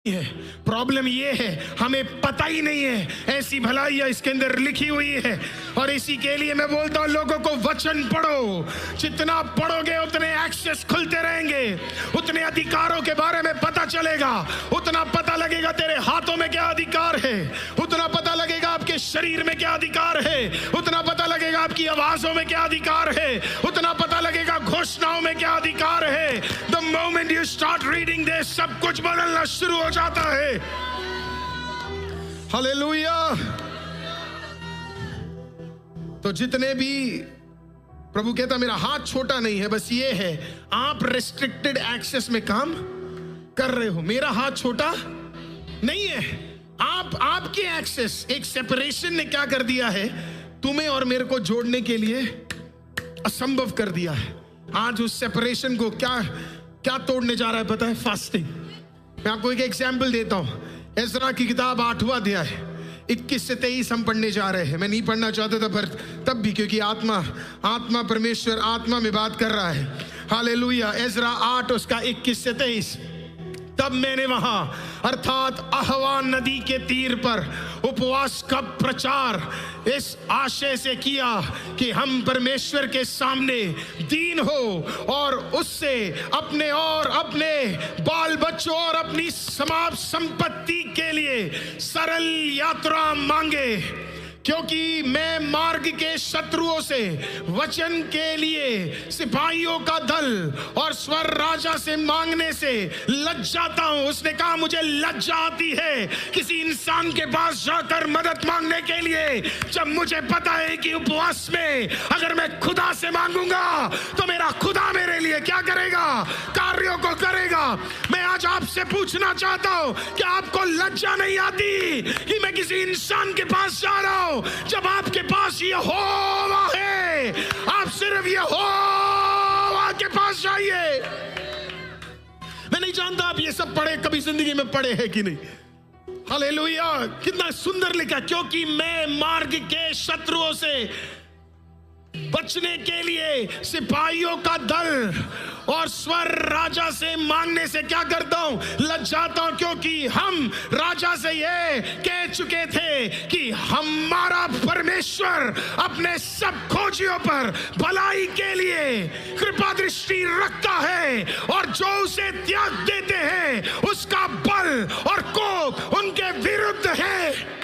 है। प्रॉब्लम ये है हमें पता ही नहीं है ऐसी भलाइयां इसके अंदर लिखी हुई है। और इसी के लिए मैं बोलता हूं लोगों को वचन पढ़ो, जितना पढ़ोगे उतने एक्सेस खुलते रहेंगे, उतने अधिकारों के बारे में पता चलेगा, उतना पता लगेगा तेरे हाथों में क्या अधिकार है, उतना पता लगेगा आपके शरीर में क्या अधिकार है, उतना पता लगेगा आपकी आवाजों में क्या अधिकार है, उतना पता लगेगा घोषणाओं में क्या अधिकार है। The moment you start reading this सब कुछ बदलना शुरू हो जाता है। हालेलुया। तो जितने भी प्रभु कहता मेरा हाथ छोटा नहीं है, बस ये है आप रेस्ट्रिक्टेड एक्सेस में काम कर रहे हो, मेरा हाथ छोटा नहीं है। आपकी एक्सेस, एक सेपरेशन ने क्या कर दिया है, तुम्हें और मेरे को जोड़ने के लिए असंभव कर दिया है। आज उस सेपरेशन को क्या तोड़ने जा रहा है पता है? फास्टिंग। मैं आपको एक एग्जाम्पल देता हूं। एजरा की किताब 8वां अध्याय 21 से 23 हम पढ़ने जा रहे हैं। मैं नहीं पढ़ना चाहता था पर तब भी, क्योंकि आत्मा परमेश्वर आत्मा में बात कर रहा है। हालेलुया। एजरा 8 उसका 21 से 23। तब मैंने वहां अर्थात अहवा नदी के तीर पर उपवास का प्रचार इस आशय से किया कि हम परमेश्वर के सामने दीन हो और उससे अपने और अपने बाल बच्चों और अपनी समाप्त संपत्ति के लिए सरल यात्रा मांगे, क्योंकि मैं मार्ग के शत्रुओं से वचन के लिए सिपाहियों का दल और स्वर राजा से मांगने से लज्जाता हूं। उसने कहा मुझे लज्जा आती है किसी इंसान के पास जाकर मदद मांगने के लिए, जब मुझे पता है कि उपवास में अगर मैं खुदा से मांगूंगा तो मेरा खुदा मेरे लिए क्या करेगा? कार्यों को करेगा। मैं आज आपसे पूछना चाहता हूं कि आपको लज्जा नहीं आती कि मैं किसी इंसान के पास जा रहा हूं, जब आपके पास यहोवा है? आप सिर्फ यहोवा के पास जाइए। मैं नहीं जानता आप ये सब पढ़े, कभी जिंदगी में पढ़े हैं कि नहीं। हालेलुया। कितना सुंदर लिखा, क्योंकि मैं मार्ग के शत्रुओं से बचने के लिए सिपाहियों का दल और स्वर राजा से मांगने से क्या करता हूं? लज्जाता हूं, क्योंकि हम राजा से ये कह चुके थे कि हमारा परमेश्वर अपने सब खोजियों पर भलाई के लिए कृपा दृष्टि रखता है और जो उसे त्याग देते हैं उसका बल और कोप उनके विरुद्ध है।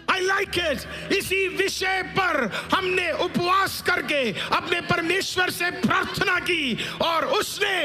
I like it। इसी विषय पर हमने उपवास करके अपने परमेश्वर से प्रार्थना की और उसने